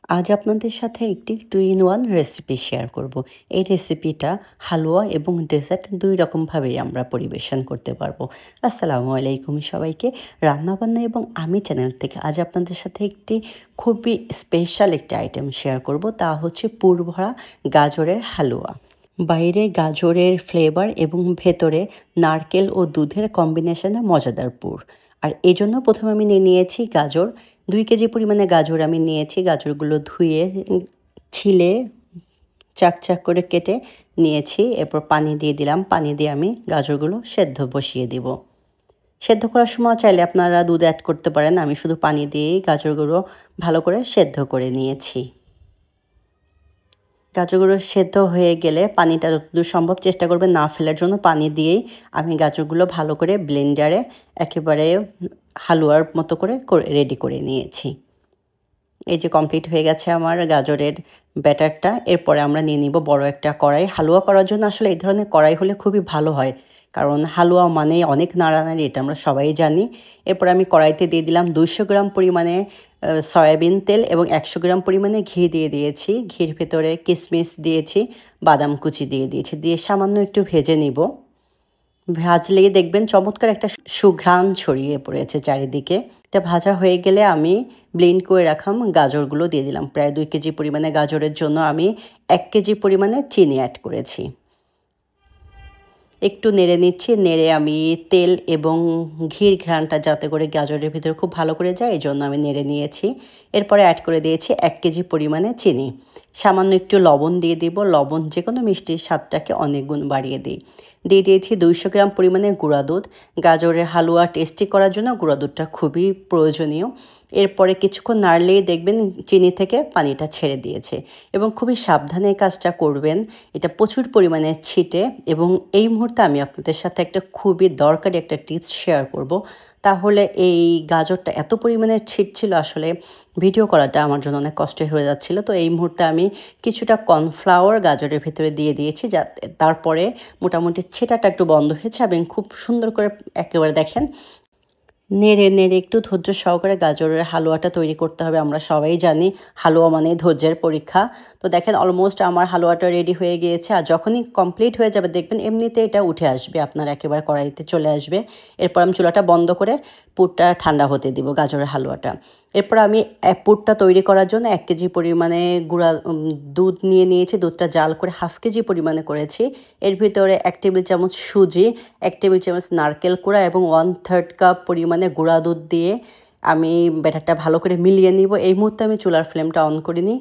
আজ আপনাদের সাথে একটি 2 in 1 রেসিপি শেয়ার করব। এই রেসিপিটা হালুয়া এবং ডেজার্ট ২ রকমভাবেই আমরা পরিবেশন করতে পারবো। আসসালামু আলাইকুম সবাইকে। রান্নাবান্না এবং আমি চ্যানেল থেকে আজ আপনাদের সাথে একটি খুবই স্পেশাল একটি আইটেম শেয়ার করব। তা হচ্ছে পুর ভরা গাজরের হালুয়া। বাইরে গাজরের ফ্লেভার এবং ভেতরে নারকেল ও দুধের কম্বিনেশনে মজাদার পুর। আর এজন্য প্রথমে আমি নিয়েছি গাজর। ২ কেজি পরিমাণে গাজর আমি নিয়েছি। গাজরগুলো ধুয়ে ছিলে চাক চাক করে কেটে নিয়েছি। এরপর পানি দিয়ে দিলাম। পানি দিয়ে আমি গাজরগুলো সেদ্ধ বসিয়ে দিব। সেদ্ধ করার সময় চাইলে আপনারা দুধ অ্যাড করতে পারেন। আমি শুধু পানি দিয়েই গাজরগুলো ভালো করে সেদ্ধ করে নিয়েছি। গাজরগুলো সেদ্ধ হয়ে গেলে পানিটা যতদূর সম্ভব চেষ্টা করবেন না ফেলার জন্য। পানি দিয়েই আমি গাজরগুলো ভালো করে ব্লেন্ডারে একেবারে হালুয়ার মতো করে রেডি করে নিয়েছি। এই যে কমপ্লিট হয়ে গেছে আমার গাজরের ব্যাটারটা। এরপরে আমরা নিয়ে নিব বড় একটা কড়াই। হালুয়া করার জন্য আসলে এই ধরনের কড়াই হলে খুবই ভালো হয়। কারণ হালুয়া মানেই অনেক নাড়ানাড়ি, এটা আমরা সবাই জানি। এরপর আমি কড়াইতে দিয়ে দিলাম 200 গ্রাম পরিমাণে সয়াবিন তেল এবং 100 গ্রাম পরিমাণে ঘি দিয়ে দিয়েছি। ঘির ভেতরে কিশমিশ দিয়েছি, বাদাম কুচি দিয়ে দিয়েছি। দিয়ে সামান্য একটু ভেজে নিব। ভাজলেই দেখবেন চমৎকার একটা সুঘ্রাণ ছড়িয়ে পড়েছে চারিদিকে। এটা ভাজা হয়ে গেলে আমি ব্লেন্ড করে রাখা গাজরগুলো দিয়ে দিলাম। প্রায় 2 কেজি পরিমাণে গাজরের জন্য আমি 1 কেজি পরিমাণে চিনি অ্যাড করেছি। একটু নেড়ে নিচ্ছি। নেড়ে আমি তেল এবং ঘির ঘ্রাণটা যাতে করে গাজরের ভিতরে খুব ভালো করে যায় এজন্য আমি নেড়ে নিয়েছি। এরপরে অ্যাড করে দিয়েছি 1 কেজি পরিমাণে চিনি। সামান্য একটু লবণ দিয়ে দিব। লবণ যেকোনো মিষ্টির স্বাদটাকে অনেক গুণ বাড়িয়ে দেয়। দিয়ে দিয়েছি 200 গ্রাম পরিমাণে গুঁড়া দুধ। গাজরের হালুয়া টেস্টি করার জন্য গুঁড়া দুধটা খুবই প্রয়োজনীয়। এরপরে কিছুক্ষণ নাড়লেই দেখবেন চিনি থেকে পানিটা ছেড়ে দিয়েছে। এবং খুবই সাবধানে কাজটা করবেন। এটা প্রচুর পরিমাণে ছিটে এবং এই মুহূর্তে আমি আপনাদের সাথে একটা খুবই দরকারি একটা টিপস শেয়ার করব। তাহলে এই গাজরটা এত পরিমাণে ছিটছিল আসলে ভিডিও করাটা আমার জন্য অনেক কষ্টের হয়ে যাচ্ছিল। তো এই মুহূর্তে আমি কিছুটা কর্নফ্লাওয়ার গাজরের ভেতরে দিয়ে দিয়েছি, যাতে তারপরে মোটামুটি ছেটাটা একটু বন্ধ হয়েছে এবং খুব সুন্দর করে একেবারে দেখেন নেড়ে নেড়ে একটু ধৈর্য সহকারে গাজরের হালুয়াটা তৈরি করতে হবে। আমরা সবাই জানি হালুয়া মানেই ধৈর্যের পরীক্ষা। তো দেখেন অলমোস্ট আমার হালুয়াটা রেডি হয়ে গিয়েছে। আর যখনই কমপ্লিট হয়ে যাবে দেখবেন এমনিতে এটা উঠে আসবে, আপনার একেবারে কড়াইতে চলে আসবে। এরপর আমি চুলাটা বন্ধ করে পুরটা ঠান্ডা হতে দিব গাজরের হালুয়াটা। এরপর আমি পুরটা তৈরি করার জন্য 1 কেজি পরিমাণে গুঁড়া দুধ নিয়ে নিয়েছি। দুধটা জাল করে 1/2 কেজি পরিমাণে করেছি। এর ভিতরে 1 টেবিল চামচ সুজি, 1 টেবিল চামচ নারকেল কুড়া এবং 1/3 কাপ পরিমাণে গুঁড়া দুধ দিয়ে আমি ব্যাটারটা ভালো করে মিলিয়ে নিব। এই মুহূর্তে আমি চুলার ফ্লেমটা অন করিনি।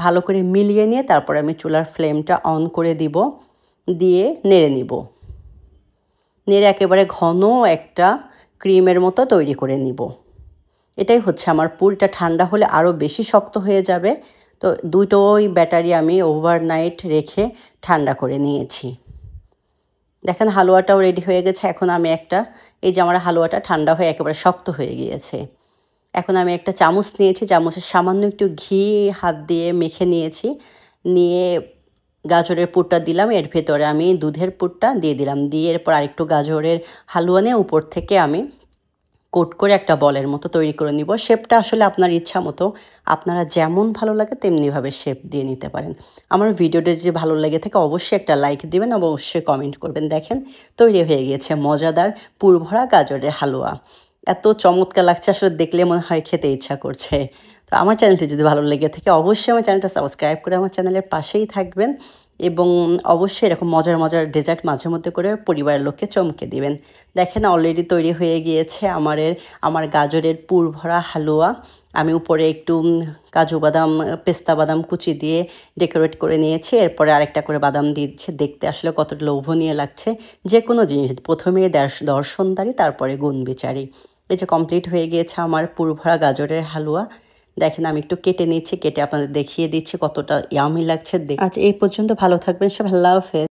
ভালো করে মিলিয়ে নিয়ে তারপরে আমি চুলার ফ্লেমটা অন করে দিব। দিয়ে নেড়ে নিব। নেড়ে একেবারে ঘন একটা ক্রিমের মতো তৈরি করে নিব। এটাই হচ্ছে আমার পুর। এটা ঠান্ডা হলে আরও বেশি শক্ত হয়ে যাবে। তো দুটোই ব্যাটারি আমি ওভারনাইট রেখে ঠান্ডা করে নিয়েছি। দেখেন হালুয়াটাও রেডি হয়ে গেছে। এখন আমি এই যে আমার হালুয়াটা ঠান্ডা হয়ে একেবারে শক্ত হয়ে গিয়েছে। এখন আমি একটা চামচ নিয়েছি, চামচের সামান্য একটু ঘি হাত দিয়ে মেখে নিয়েছি। নিয়ে গাজরের পুরটা দিলাম, এর ভেতরে আমি দুধের পুরটা দিয়ে দিলাম। দিয়ে এরপর আরেকটু গাজরের হালুয়া নিয়ে উপর থেকে আমি কোট করে একটা বলের মতো তৈরি করে নিব। শেপটা আসলে আপনার ইচ্ছা মতো, আপনারা যেমন ভালো লাগে তেমনিভাবে শেপ দিয়ে নিতে পারেন। আমার ভিডিওটা যদি ভালো লেগে থাকে অবশ্যই একটা লাইক দিবেন, অবশ্যই কমেন্ট করবেন। দেখেন তৈরি হয়ে গিয়েছে মজাদার পুরভরা গাজরের হালুয়া। এত চমৎকার লাগছে আসলে দেখলে মনে হয় খেতে ইচ্ছা করছে। তো আমার চ্যানেলটি যদি ভালো লেগে থাকে অবশ্যই আমার চ্যানেলটা সাবস্ক্রাইব করে আমার চ্যানেলের পাশেই থাকবেন এবং অবশ্যই এরকম মজার মজার ডেজার্ট মাঝে মধ্যে করে পরিবারের লোককে চমকে দিবেন। দেখেন অলরেডি তৈরি হয়ে গিয়েছে আমার গাজরের পুর ভরা হালুয়া। আমি উপরে একটু কাজু বাদাম, পেস্তা বাদাম কুচি দিয়ে ডেকোরেট করে নিয়েছি। এরপরে আরেকটা করে বাদাম দিচ্ছে। দেখতে আসলে কতটা লোভনীয় লাগছে। যে কোনো জিনিস প্রথমে দর্শনদারি, তারপরে গুণবিচারী। এই যে কমপ্লিট হয়ে গিয়েছে আমার পুর ভরা গাজরের হালুয়া। দেখেন আমি একটু কেটে নিচ্ছি, কেটে আপনাদের দেখিয়ে দিচ্ছি কতটা ইয়ামি লাগছে। আজ এই পর্যন্ত, ভালো থাকবেন সব। আল্লাহ হাফেজ।